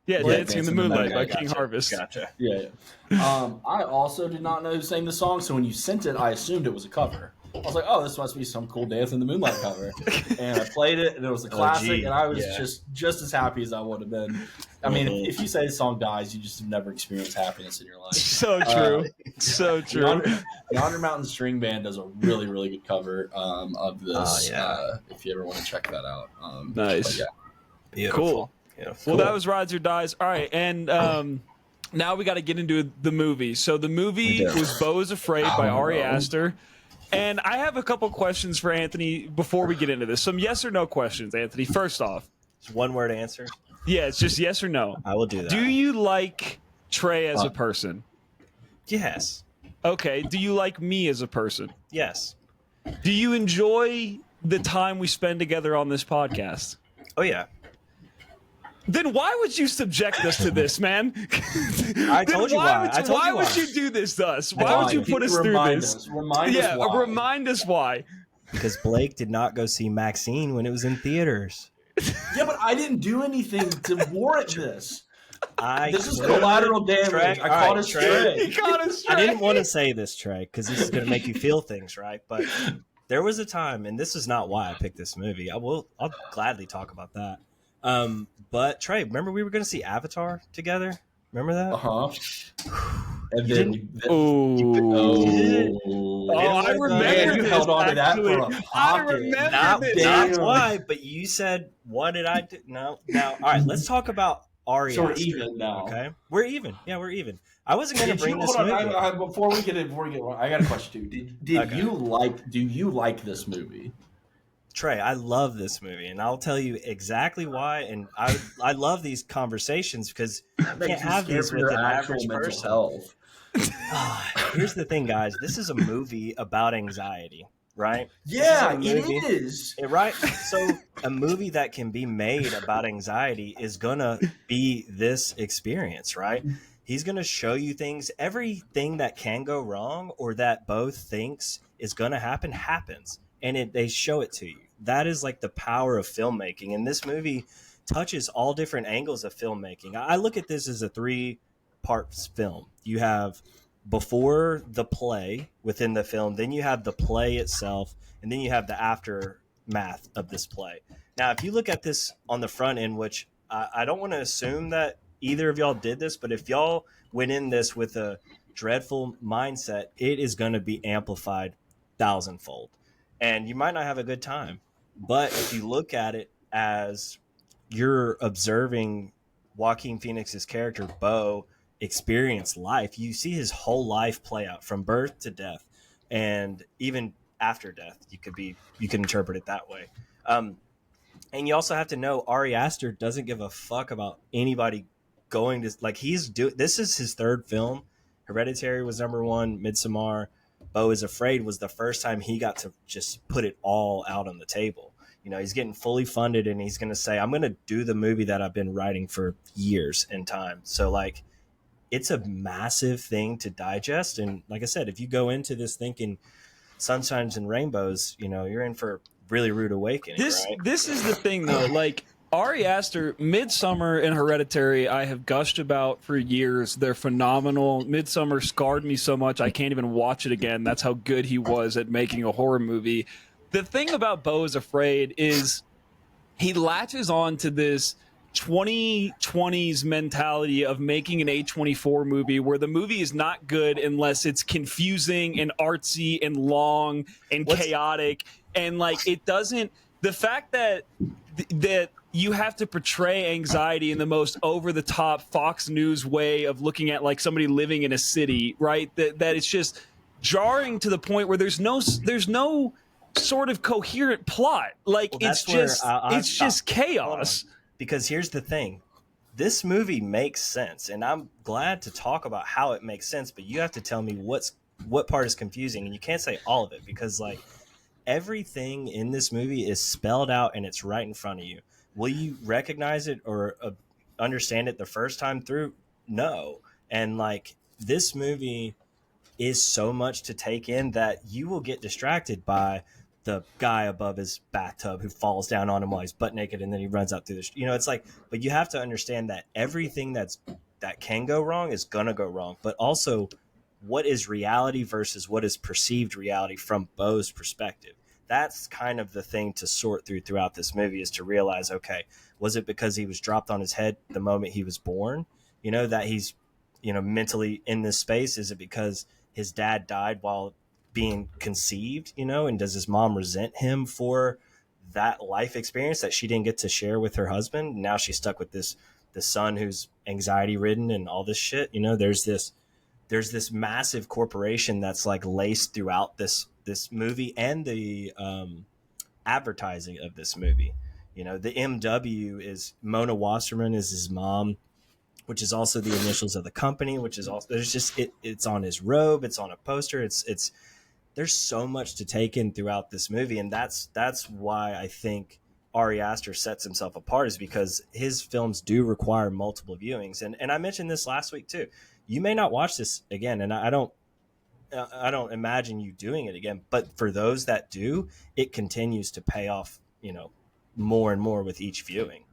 Yeah, Dancing in the Moonlight by King Harvest. Gotcha. Yeah. I also did not know who sang the song, so when you sent it, I assumed it was a cover. I was like, oh, this must be some cool Dance in the Moonlight cover. And I played it, and it was a classic, and I was just as happy as I would have been. I mean, if you say the song dies, you just have never experienced happiness in your life. So true. So true. Yonder Mountain String Band does a really, really good cover of this, if you ever want to check that out. Nice. Yeah. Beautiful. Cool. Well, that was Rides or Dies. All right, and now we got to get into the movie. So the movie was Beau Is Afraid by Ari Aster. And I have a couple questions for Anthony before we get into this. Some yes or no questions, Anthony. First off. It's one word answer? Yeah, it's just yes or no. I will do that. Do you like Trey as a person? Yes. Okay. Do you like me as a person? Yes. Do you enjoy the time we spend together on this podcast? Oh, yeah. Then why would you subject us to this, man? I told you why. Why would you do this to us? Why would you put us through this? Remind us why. Remind us why. Because Blake did not go see Maxine when it was in theaters. Yeah, but I didn't do anything to warrant this. This is clearly collateral damage. Trey, I caught us Trey. He caught us Trey. I didn't want to say this, Trey, because this is going to make you feel things, right? But there was a time, and this is not why I picked this movie. I'll gladly talk about that. But Trey, remember we were going to see Avatar together? Remember that? And then I remember. You held on to that for a pocket. I remember not why, but you said, "What did I do?" No. Now, all right, let's talk about Ari Aster. So we're even now. Okay, we're even. Yeah, we're even. I wasn't going to bring this movie. Before we get I got a question too. Do you like this movie? Trey, I love this movie, and I'll tell you exactly why. And I love these conversations because you can't have these with an average person. Here's the thing, guys. This is a movie about anxiety, right? Yeah, it is. Right? So a movie that can be made about anxiety is going to be this experience, right? He's going to show you things. Everything that can go wrong or that Beau thinks is going to happen happens. And they show it to you. That is like the power of filmmaking. And this movie touches all different angles of filmmaking. I look at this as a 3-part film. You have before the play within the film, then you have the play itself, and then you have the aftermath of this play. Now, if you look at this on the front end, which I don't want to assume that either of y'all did this, but if y'all went in this with a dreadful mindset, it is going to be amplified thousandfold. And you might not have a good time. But if you look at it as you're observing Joaquin Phoenix's character, Beau, experience life, you see his whole life play out from birth to death, and even after death. You can interpret it that way. And you also have to know Ari Aster doesn't give a fuck about anybody going to, like, this is his 3rd film. Hereditary was number 1. Midsommar, Beau Is Afraid was the first time he got to just put it all out on the table. You know, he's getting fully funded, and he's going to say, I'm going to do the movie that I've been writing for years in time. So, like, it's a massive thing to digest. And like I said, if you go into this thinking sunshines and rainbows, you know, you're in for really rude awakening. This is the thing, though. Like, Ari Aster, Midsommar and Hereditary, I have gushed about for years. They're phenomenal. Midsommar scarred me so much I can't even watch it again. That's how good he was at making a horror movie. The thing about Beau Is Afraid is he latches on to this 2020s mentality of making an A24 movie where the movie is not good unless it's confusing and artsy and long and chaotic. And, like, it doesn't... The fact that you have to portray anxiety in the most over-the-top Fox News way of looking at, like, somebody living in a city, right? That it's just jarring to the point where there's no sort of coherent plot. Like, it's just chaos. Because here's the thing. This movie makes sense, and I'm glad to talk about how it makes sense, but you have to tell me what part is confusing, and you can't say all of it, because, like, everything in this movie is spelled out and it's right in front of you. Will you recognize it or understand it the first time through? No. And, like, this movie is so much to take in that you will get distracted by the guy above his bathtub who falls down on him while he's butt naked, and then he runs out through the, you know, it's like, but you have to understand that everything that can go wrong is gonna go wrong, but also what is reality versus what is perceived reality from Beau's perspective. That's kind of the thing to sort throughout this movie, is to realize, okay, was it because he was dropped on his head the moment he was born, you know, that he's, you know, mentally in this space? Is it because his dad died while being conceived, you know, and does his mom resent him for that life experience that she didn't get to share with her husband? Now she's stuck with the son who's anxiety ridden and all this shit. You know, there's this massive corporation that's, like, laced throughout this movie and the advertising of this movie. You know, the MW is Mona Wasserman is his mom, which is also the initials of the company, which is also, there's just, it's on his robe, it's on a poster, it's there's so much to take in throughout this movie. And that's why I think Ari Aster sets himself apart, is because his films do require multiple viewings. And I mentioned this last week too. You may not watch this again, and I don't imagine you doing it again, but for those that do, it continues to pay off, you know, more and more with each viewing.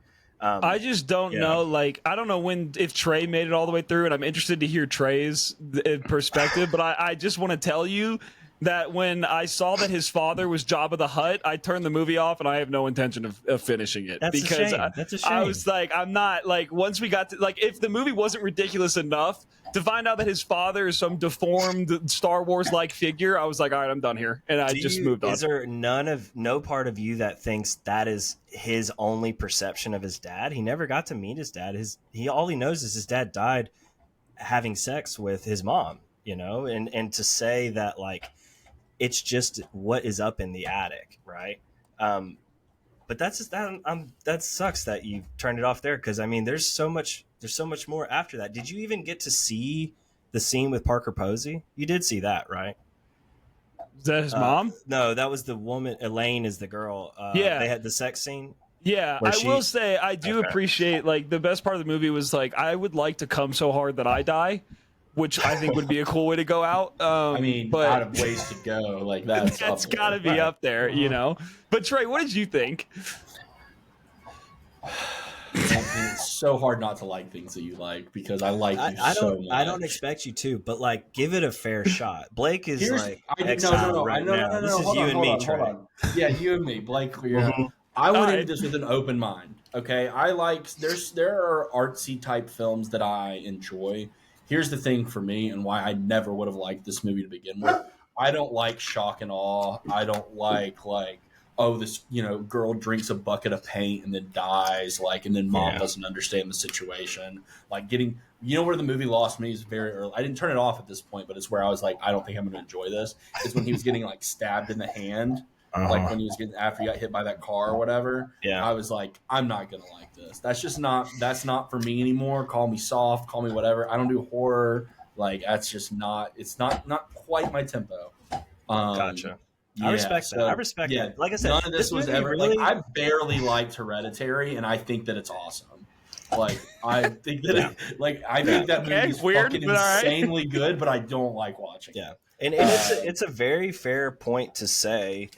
I just don't know. Like, I don't know if Trey made it all the way through, and I'm interested to hear Trey's perspective, but I just want to tell you that when I saw that his father was Jabba the Hutt, I turned the movie off, and I have no intention of finishing it. That's because a shame. That's a shame. I was like, I'm not, like, once we got to, like, if the movie wasn't ridiculous enough to find out that his father is some deformed Star Wars-like figure, I was like, all right, I'm done here. And I just moved on. Is there no part of you that thinks that is his only perception of his dad? He never got to meet his dad. All he knows is his dad died having sex with his mom, you know? And to say that, like, it's just what is up in the attic, right? But that's just that sucks that you turned it off there, because I mean, there's so much more after that. Did you even get to see the scene with Parker Posey? You did see that, right? Is that his mom? No, that was the woman. Elaine is the girl. Yeah, they had the sex scene. Yeah, will say I do appreciate, like, the best part of the movie was, like, I would like to come so hard that I die, which I think would be a cool way to go out. I mean, but out of ways to go, like that's got to be up there, you know. But Trey, what did you think? and it's so hard not to like things that you like because I like you so much. I don't expect you to, but like, give it a fair shot. Blake is no, right now. This is you and me, Trey. Yeah, you and me, Blake. Mhm. I went into this with an open mind. Okay, there are artsy type films that I enjoy. Here's the thing for me, and why I never would have liked this movie to begin with. I don't like shock and awe. I don't like oh, this girl drinks a bucket of paint and then dies, and then mom doesn't understand the situation. Like getting, where the movie lost me is very early. I didn't turn it off at this point, but it's where I was like, I don't think I'm going to enjoy this. It's when he was getting stabbed in the hand, when he was after he got hit by that car or whatever. Yeah, I was like, I'm not going to like this. That's not for me anymore. Call me soft, call me whatever. I don't do horror. That's just not. It's not quite my tempo. Gotcha. I respect that. I respect that. Like I said, none of this was ever really... I barely liked Hereditary, and I think that it's awesome. I think that I think that movie is fucking insanely good, but I don't like watching. Yeah, and it's a very fair point to say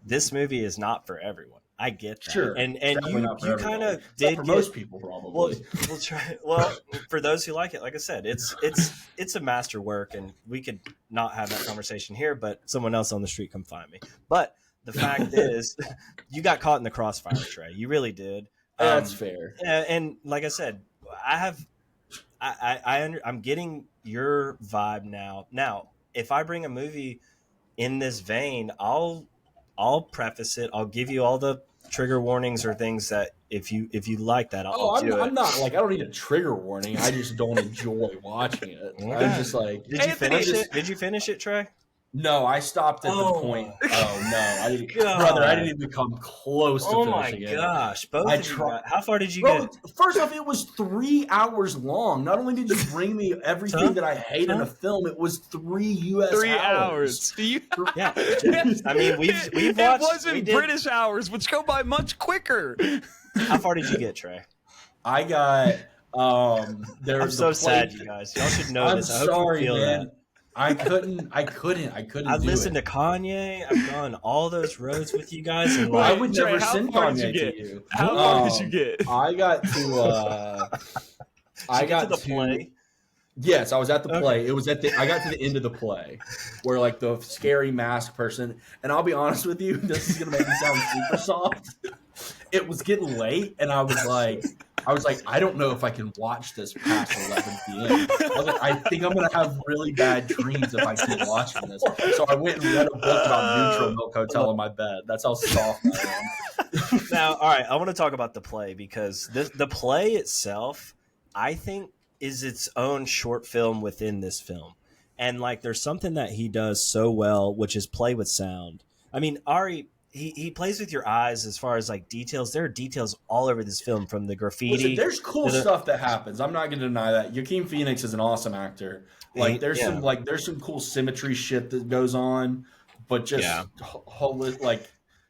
this movie is not for everyone. I get that. Sure, and you kind of did for most people probably. We'll try. Well, for those who like it, like I said, it's a masterwork, and we could not have that conversation here, but someone else on the street come find me. But the fact is, you got caught in the crossfire, Trey. You really did. That's fair. And like I said, I'm getting your vibe now. Now, if I bring a movie in this vein, I'll preface it. I'll give you all the trigger warnings or things that if you like that, I'll do it. I'm not I don't need a trigger warning. I just don't enjoy watching it. Okay. I'm just did you finish it? Did you finish it, Trey? No, I stopped at the point. Oh no, I didn't, brother! I didn't even come close to finishing it. Oh my gosh! Both of you, how far did you get? First off, it was 3 hours long. Not only did you bring me everything that I hate in a film, it was 3 hours. Yeah, I mean we've watched. It wasn't British hours, which go by much quicker. How far did you get, Trey? I got. I'm so sad, you guys. Y'all should know this. I hope you feel that. I couldn't. I've listened to Kanye. I've gone all those roads with you guys. And I would never send Kanye to you. How far did you get? I got to. I got to the play. Yes, I was at the play. It was I got to the end of the play, where the scary mask person. And I'll be honest with you, this is gonna make me sound super soft. It was getting late, and I was like, I don't know if I can watch this past 11 p.m. I think I'm going to have really bad dreams if I keep watching this. So I went and read a book about Neutral Milk Hotel in my bed. That's how soft I am. Now, all right, I want to talk about the play because the play itself, I think, is its own short film within this film. And there's something that he does so well, which is play with sound. I mean, Ari... He plays with your eyes as far as details. There are details all over this film, from the graffiti. Listen, there's cool stuff that happens. I'm not going to deny that. Joaquin Phoenix is an awesome actor. There's some cool symmetry shit that goes on, but just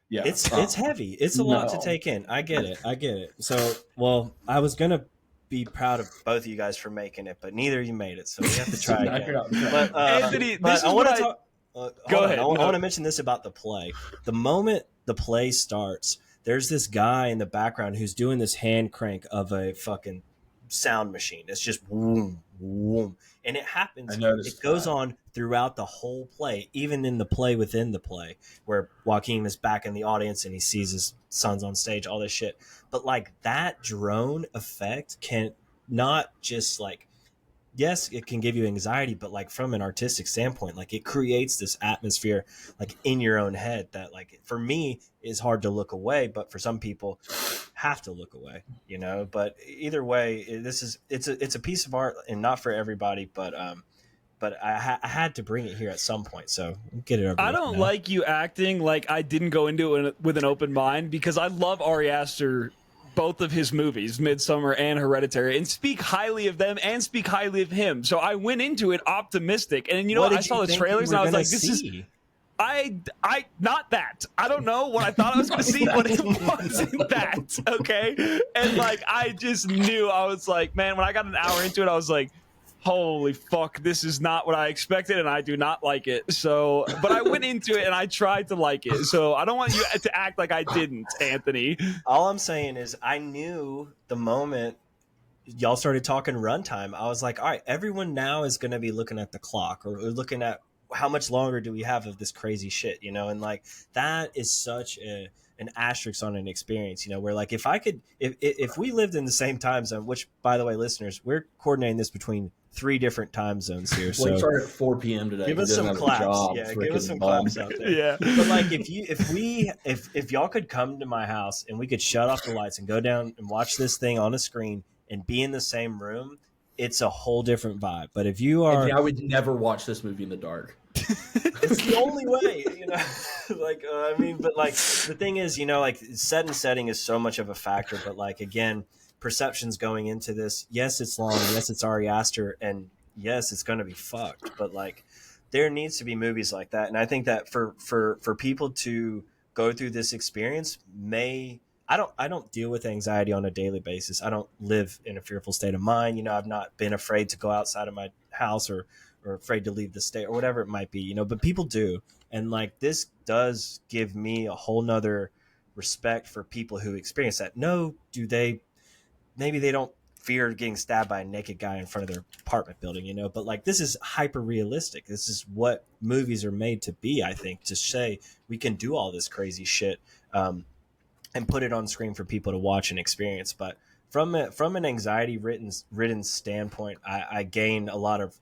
it's heavy. It's a lot to take in. I get it. So, I was gonna be proud of both of you guys for making it, but neither of you made it, so we have to try again. But Anthony, this is what I talk. Go ahead. I want to mention this about the play. The moment the play starts, there's this guy in the background who's doing this hand crank of a fucking sound machine. It's just boom, boom. And it happens. It goes on throughout the whole play, even in the play within the play, where Joaquin is back in the audience and he sees his sons on stage, all this shit. But that drone effect can not just yes, it can give you anxiety, but from an artistic standpoint, it creates this atmosphere in your own head that for me is hard to look away, but for some people have to look away, but either way, it's a piece of art and not for everybody, but I had to bring it here at some point, so get it over. I don't like you acting like I didn't go into it with an open mind, because I love Ari Aster, both of his movies, Midsommar and Hereditary, and speak highly of them and speak highly of him. So I went into it optimistic, and I saw the trailers and I was like, "This is." I not that. I don't know what I thought I was going to see, but it wasn't that. Okay, and I just knew. I was like, man, when I got an hour into it, I was like, holy fuck, this is not what I expected, and I do not like it. So, but I went into it and I tried to like it. So I don't want you to act like I didn't, Anthony. All I'm saying is I knew the moment y'all started talking runtime, I was like, all right, everyone now is going to be looking at the clock or looking at how much longer do we have of this crazy shit, you know? And like, that is such an asterisk on an experience, you know, where like, if we lived in the same time zone, which by the way, listeners, we're coordinating this between 3 different time zones here. Well, So started at 4 p.m. today. give us some claps. Yeah. Give us some claps out there. Yeah. But like, if y'all could come to my house and we could shut off the lights and go down and watch this thing on a screen and be in the same room, it's a whole different vibe. But if you are, I would never watch this movie in the dark. it's the only way, you know. Like, I mean, but like the thing is, you know, like set and setting is so much of a factor. But like again, perceptions going into this. Yes, it's long. Yes, it's Ari Aster, and yes, it's going to be fucked. But like, there needs to be movies like that, and I think that for people to go through this experience I don't deal with anxiety on a daily basis. I don't live in a fearful state of mind. You know, I've not been afraid to go outside of my house or afraid to leave the state or whatever it might be, you know, but people do. And like, this does give me a whole nother respect for people who experience that. Maybe they don't fear getting stabbed by a naked guy in front of their apartment building, you know, but like, this is hyper realistic. This is what movies are made to be, I think, to say we can do all this crazy shit, and put it on screen for people to watch and experience. But from an anxiety ridden standpoint, I gain a lot of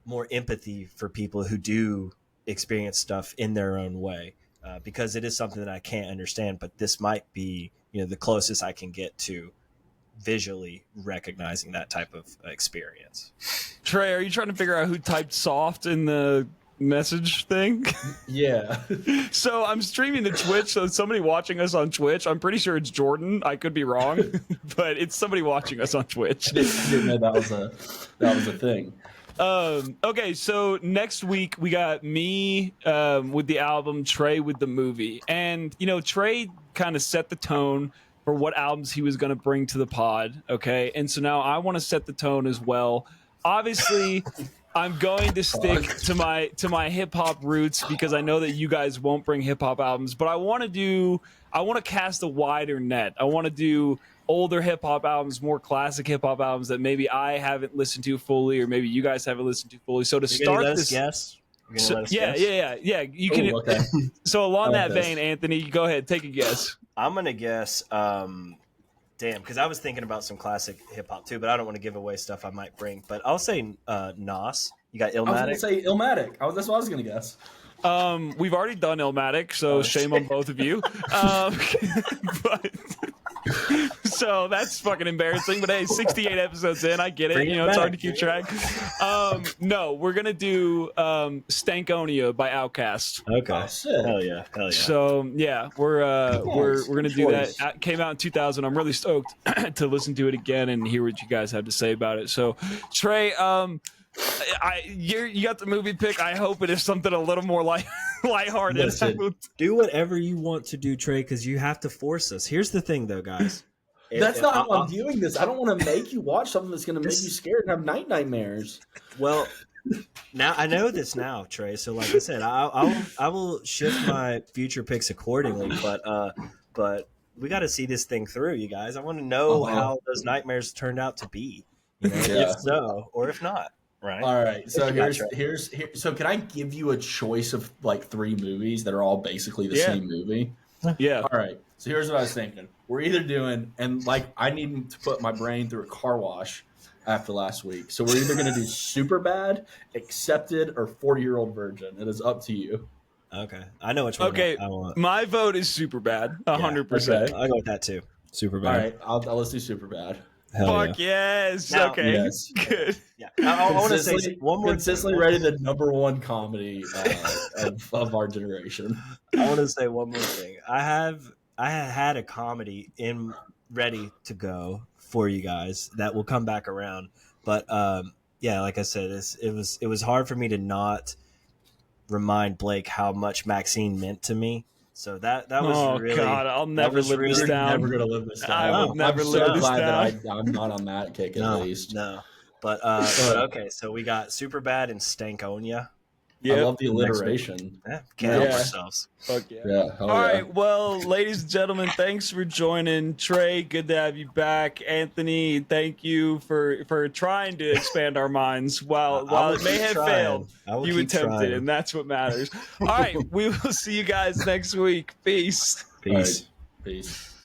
more empathy for people who do experience stuff in their own way, because it is something that I can't understand. But this might be, you know, the closest I can get to visually recognizing that type of experience. Trey, are you trying to figure out who typed soft in the message thing? Yeah. So I'm streaming to Twitch, so somebody watching us on Twitch. I'm pretty sure it's Jordan. I could be wrong, but it's somebody watching us on Twitch. I didn't know that was a thing. Okay, so next week we got me with the album, Trey with the movie. And, you know, Trey kind of set the tone for what albums he was going to bring to the pod, okay? And so now I want to set the tone as well. Obviously, I'm going to stick to my hip hop roots because I know that you guys won't bring hip hop albums, but I want to cast a wider net. I want to do older hip hop albums, more classic hip hop albums that maybe I haven't listened to fully, or maybe you guys haven't listened to fully. So to start this, yeah. You can. Okay. So along that vein, Anthony, go ahead, take a guess. I'm gonna guess. Damn, because I was thinking about some classic hip hop too, but I don't want to give away stuff I might bring. But I'll say Nas. You got Illmatic. I was going to say Illmatic. That's what I was going to guess. We've already done Illmatic, so shame on both of you. But so that's fucking embarrassing. But hey, 68 episodes in, I get it. You know, it's hard to keep track. No, we're gonna do Stankonia by Outkast. Okay. Oh, hell yeah. So yeah, we're gonna do that. It came out in 2000. I'm really stoked to listen to it again and hear what you guys have to say about it. So Trey, you got the movie pick. I hope it is something a little more lighthearted. Listen, do whatever you want to do, Trey, because you have to force us. Here's the thing, though, guys. That's not how I'm viewing this. I don't want to make you watch something that's going to make you scared and have nightmares. Well, now I know this now, Trey. So, like I said, I will shift my future picks accordingly. But we got to see this thing through, you guys. I want to know how those nightmares turned out to be. You know, if so, or if not. Right. All right. So here's so can I give you a choice of like 3 movies that are all basically the same movie? Yeah. All right. So here's what I was thinking. We're either doing, and like I need to put my brain through a car wash after last week. So we're either going to do Superbad, Accepted, or 40-Year-Old Virgin. It is up to you. Okay. I know which one I want. My vote is Superbad, 100%. Okay. I'll go with that too. Superbad. All right. Let's do Superbad. Fuck yes. Now, okay. Yes. Good. Yeah. I want to say one more. Consistently rated the #1 comedy of our generation. I want to say one more thing. I had a comedy ready to go for you guys that will come back around. But yeah, like I said, it was hard for me to not remind Blake how much Maxine meant to me. So that was really. Oh God, I'll never live this down. Never gonna live this down. I will never I'm live so this glad down. that I'm not on that kick at least. No. But okay, so we got Superbad and Stankonia. I love the alliteration. Yeah, can't help ourselves. Fuck yeah. Yeah. All right. Well, ladies and gentlemen, thanks for joining. Trey, good to have you back. Anthony, thank you for trying to expand our minds. While it may have failed, you attempted, and that's what matters. All right. We will see you guys next week. Peace. Peace. Peace.